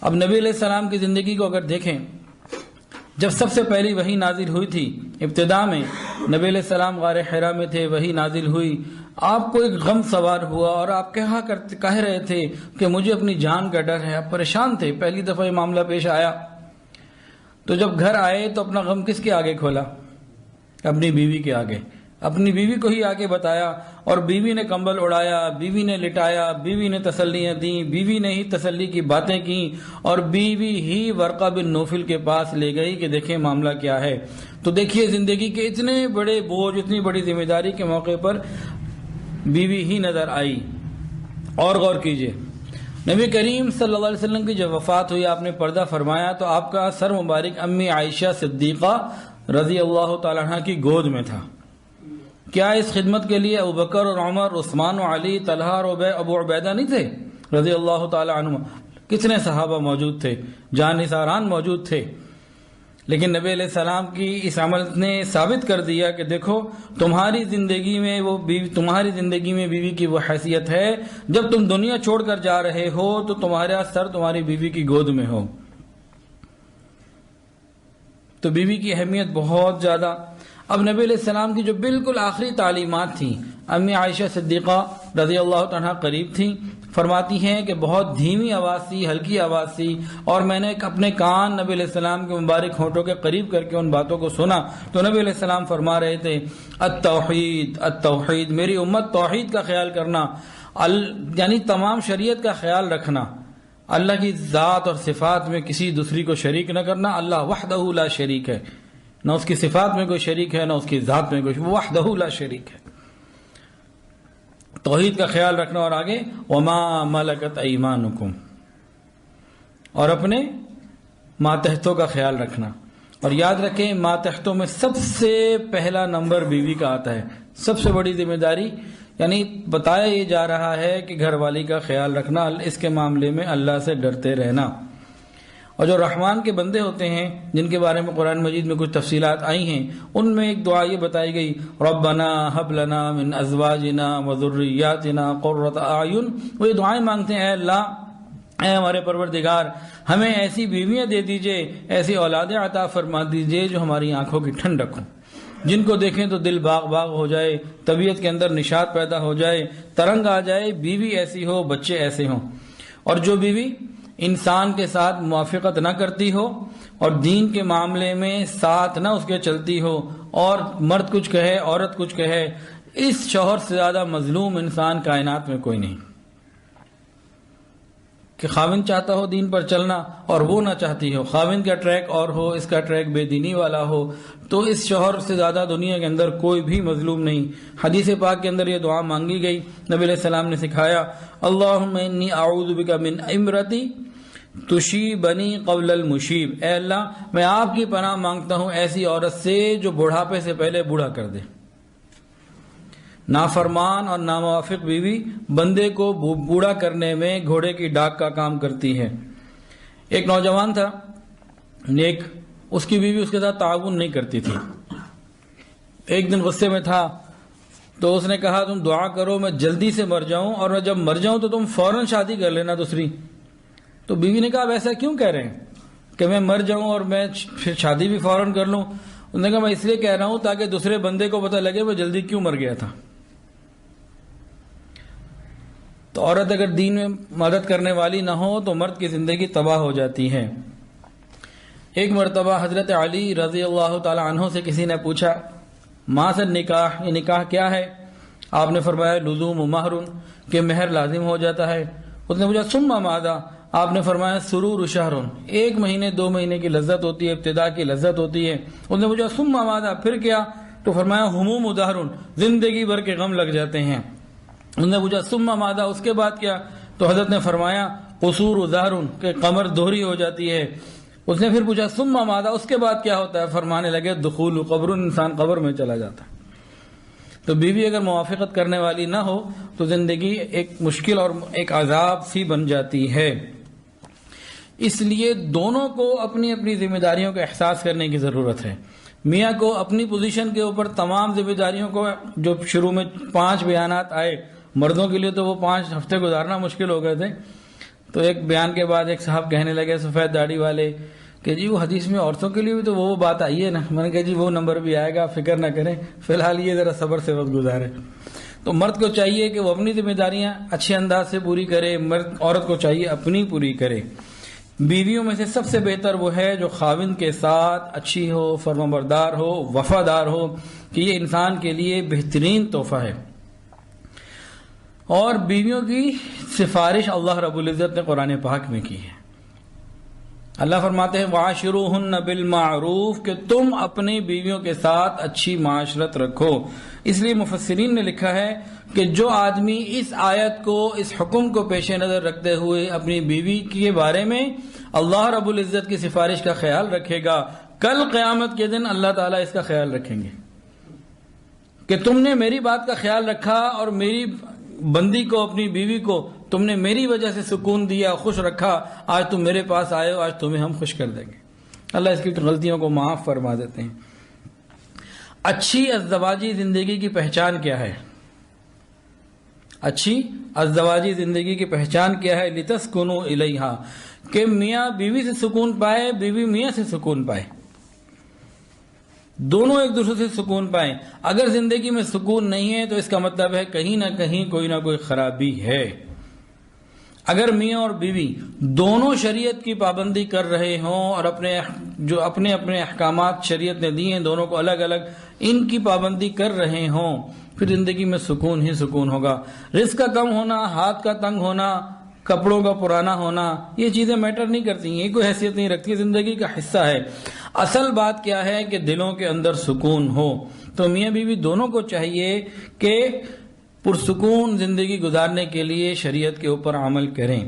اب نبی علیہ السلام کی زندگی کو اگر دیکھیں، جب سب سے پہلی وحی نازل ہوئی تھی ابتدا میں، نبی علیہ السلام غار حرا میں تھے، وحی نازل ہوئی، آپ کو ایک غم سوار ہوا اور آپ کہہ رہے تھے کہ مجھے اپنی جان کا ڈر ہے، آپ پریشان تھے، پہلی دفعہ یہ معاملہ پیش آیا۔ تو جب گھر آئے تو اپنا غم کس کے آگے کھولا؟ اپنی بیوی کے آگے، اپنی بیوی کو ہی آگے بتایا، اور بیوی نے کمبل اڑایا، بیوی نے لٹایا، بیوی نے تسلیاں دیں، بیوی نے ہی تسلی کی باتیں کی، اور بیوی ہی ورقہ بن نوفل کے پاس لے گئی کہ دیکھیں معاملہ کیا ہے۔ تو دیکھیے زندگی کے اتنے بڑے بوجھ، اتنی بڑی ذمہ داری کے موقع پر بیوی ہی نظر آئی۔ اور غور کیجئے، نبی کریم صلی اللہ علیہ وسلم کی جب وفات ہوئی، آپ نے پردہ فرمایا تو آپ کا سر مبارک امی عائشہ صدیقہ رضی اللہ تعالی عنہ کی گود میں تھا۔ کیا اس خدمت کے لیے ابوبکر اور عمر، عثمان و علی، طلحہ اور ابو عبیدہ نہیں تھے رضی اللہ تعالی عنہ؟ کتنے صحابہ موجود تھے، جانثاران موجود تھے، لیکن نبی علیہ السلام کی اس عمل نے ثابت کر دیا کہ دیکھو تمہاری زندگی میں بیوی کی وہ حیثیت ہے، جب تم دنیا چھوڑ کر جا رہے ہو تو تمہارا سر تمہاری بیوی کی گود میں ہو۔ تو بیوی کی اہمیت بہت زیادہ۔ اب نبی علیہ السلام کی جو بالکل آخری تعلیمات تھیں، امی عائشہ صدیقہ رضی اللہ عنہا قریب تھیں، فرماتی ہیں کہ بہت دھیمی آواز سی، ہلکی آواز سی، اور میں نے اپنے کان نبی علیہ السلام کے مبارک ہونٹوں کے قریب کر کے ان باتوں کو سنا تو نبی علیہ السلام فرما رہے تھے التوحید التوحید، میری امت توحید کا خیال کرنا، یعنی تمام شریعت کا خیال رکھنا، اللہ کی ذات اور صفات میں کسی دوسری کو شریک نہ کرنا۔ اللہ وحدہ لا شریک ہے، نہ اس کی صفات میں کوئی شریک ہے، نہ اس کی ذات میں کوئی، وحدہ لا شریک ہے۔ توحید کا خیال رکھنا، اور آگے وما ملکت ایمانکم، اور اپنے ماتحتوں کا خیال رکھنا۔ اور یاد رکھیں ماتحتوں میں سب سے پہلا نمبر بیوی کا آتا ہے، سب سے بڑی ذمہ داری، یعنی بتایا یہ جا رہا ہے کہ گھر والی کا خیال رکھنا، اس کے معاملے میں اللہ سے ڈرتے رہنا۔ اور جو رحمان کے بندے ہوتے ہیں جن کے بارے میں قرآن مجید میں کچھ تفصیلات آئی ہیں، ان میں ایک دعا یہ بتائی گئی ربنا ہب لنا من ازواجنا وذریاتنا قرۃ اعین، وہ یہ دعائیں مانگتے ہیں، اے اللہ، اے ہمارے پروردگار، ہمیں ایسی بیویاں دے دیجئے، ایسی اولادیں عطا فرما دیجئے جو ہماری آنکھوں کی ٹھنڈک ہوں، جن کو دیکھیں تو دل باغ باغ ہو جائے، طبیعت کے اندر نشاط پیدا ہو جائے، ترنگ آ جائے، بیوی ایسی ہو، بچے ایسے ہوں۔ اور جو بیوی انسان کے ساتھ موافقت نہ کرتی ہو اور دین کے معاملے میں ساتھ نہ اس کے چلتی ہو، اور مرد کچھ کہے عورت کچھ کہے، اس شوہر سے زیادہ مظلوم انسان کائنات میں کوئی نہیں۔ کہ خاوند چاہتا ہو دین پر چلنا اور وہ نہ چاہتی ہو، خاوند کا ٹریک اور ہو، اس کا ٹریک بے دینی والا ہو، تو اس شوہر سے زیادہ دنیا کے اندر کوئی بھی مظلوم نہیں۔ حدیث پاک کے اندر یہ دعا مانگی گئی، نبی علیہ السلام نے سکھایا اللہم انی اعوذ بک من امرتی تشیبنی قبل المشیب، اے اللہ میں آپ کی پناہ مانگتا ہوں ایسی عورت سے جو بڑھاپے سے پہلے بوڑھا کر دے۔ نافرمان اور ناموافق بیوی بندے کو بوڑھا کرنے میں گھوڑے کی ڈاک کا کام کرتی ہے۔ ایک نوجوان تھا نیک، اس کی بیوی اس کے ساتھ تعاون نہیں کرتی تھی۔ ایک دن غصے میں تھا تو اس نے کہا تم دعا کرو میں جلدی سے مر جاؤں، اور میں جب مر جاؤں تو تم فوراً شادی کر لینا دوسری۔ تو بیوی نے کہا اب ایسا کیوں کہہ رہے ہیں کہ میں مر جاؤں اور میں پھر شادی بھی فوراً کر لوں؟ انہوں نے کہا میں اس لیے کہہ رہا ہوں تاکہ دوسرے بندے کو پتہ لگے وہ جلدی کیوں مر گیا تھا۔ تو عورت اگر دین میں مدد کرنے والی نہ ہو تو مرد کی زندگی تباہ ہو جاتی ہے۔ ایک مرتبہ حضرت علی رضی اللہ تعالی عنہ سے کسی نے پوچھا ماں سے نکاح، یہ نکاح کیا ہے؟ آپ نے فرمایا لزوم مہر، کہ مہر لازم ہو جاتا ہے۔ اس نے پوچھا ثم ماذا؟ آپ نے فرمایا سرور شہر، ایک مہینے دو مہینے کی لذت ہوتی ہے، ابتدا کی لذت ہوتی ہے۔ اس نے پوچھا ثم ماذا؟ پھر کیا؟ تو فرمایا ہموم دہر، زندگی بھر کے غم لگ جاتے ہیں۔ انہوں نے پوچھا ثم ماذا؟ اس کے بعد کیا؟ تو حضرت نے فرمایا قصور ظہر، کہ کمر دوہری ہو جاتی ہے۔ اس نے پھر پوچھا ثم ماذا؟ اس کے بعد کیا ہوتا ہے؟ فرمانے لگے دخول قبر، انسان قبر میں چلا جاتا ہے۔ تو بیوی اگر موافقت کرنے والی نہ ہو تو زندگی ایک مشکل اور ایک عذاب سی بن جاتی ہے۔ اس لیے دونوں کو اپنی اپنی ذمہ داریوں کا احساس کرنے کی ضرورت ہے۔ میاں کو اپنی پوزیشن کے اوپر تمام ذمہ داریوں کو، جو شروع میں 5 بیانات آئے، مردوں کے لیے تو وہ 5 ہفتے گزارنا مشکل ہو گئے تھے، تو ایک بیان کے بعد ایک صاحب کہنے لگے سفید داڑھی والے کہ جی وہ حدیث میں عورتوں کے لیے بھی تو وہ بات آئی ہے نا. میں نے کہا جی وہ نمبر بھی آئے گا, فکر نہ کریں, فی الحال یہ ذرا صبر سے وقت گزارے. تو مرد کو چاہیے کہ وہ اپنی ذمہ داریاں اچھے انداز سے پوری کرے, عورت کو چاہیے اپنی پوری کرے. بیویوں میں سے سب سے بہتر وہ ہے جو خاوند کے ساتھ اچھی ہو, فرمانبردار ہو, وفادار ہو, کہ یہ انسان کے لیے بہترین تحفہ ہے. اور بیویوں کی سفارش اللہ رب العزت نے قرآن پاک میں کی ہے. اللہ فرماتے ہیں وَعَاشِرُوهُنَّ بِالْمَعْرُوفِ کہ تم اپنی بیویوں کے ساتھ اچھی معاشرت رکھو. اس لیے مفسرین نے لکھا ہے کہ جو آدمی اس آیت کو, اس حکم کو پیش نظر رکھتے ہوئے اپنی بیوی کے بارے میں اللہ رب العزت کی سفارش کا خیال رکھے گا, کل قیامت کے دن اللہ تعالیٰ اس کا خیال رکھیں گے کہ تم نے میری بات کا خیال رکھا اور میری بندی کو, اپنی بیوی کو تم نے میری وجہ سے سکون دیا, خوش رکھا, آج تم میرے پاس آئے ہو, آج تمہیں ہم خوش کر دیں گے. اللہ اس کی غلطیوں کو معاف فرما دیتے ہیں. اچھی ازدواجی زندگی کی پہچان کیا ہے؟ اچھی ازدواجی زندگی کی پہچان کیا ہے؟ لِتَسْكُنُوا إِلَيْهَا کہ میاں بیوی سے سکون پائے, بیوی میاں سے سکون پائے, دونوں ایک دوسرے سے سکون پائیں. اگر زندگی میں سکون نہیں ہے تو اس کا مطلب ہے کہیں نہ کہیں کوئی نہ کوئی خرابی ہے. اگر میاں اور بیوی دونوں شریعت کی پابندی کر رہے ہوں اور اپنے احکامات شریعت نے دی ہیں, دونوں کو الگ الگ ان کی پابندی کر رہے ہوں, پھر زندگی میں سکون ہی سکون ہوگا. رزق کا کم ہونا, ہاتھ کا تنگ ہونا, کپڑوں کا پرانا ہونا, یہ چیزیں میٹر نہیں کرتی ہیں, یہ کوئی حیثیت نہیں رکھتی, زندگی کا حصہ ہے. اصل بات کیا ہے کہ دلوں کے اندر سکون ہو. تو میاں بیوی دونوں کو چاہیے کہ پرسکون زندگی گزارنے کے لیے شریعت کے اوپر عمل کریں.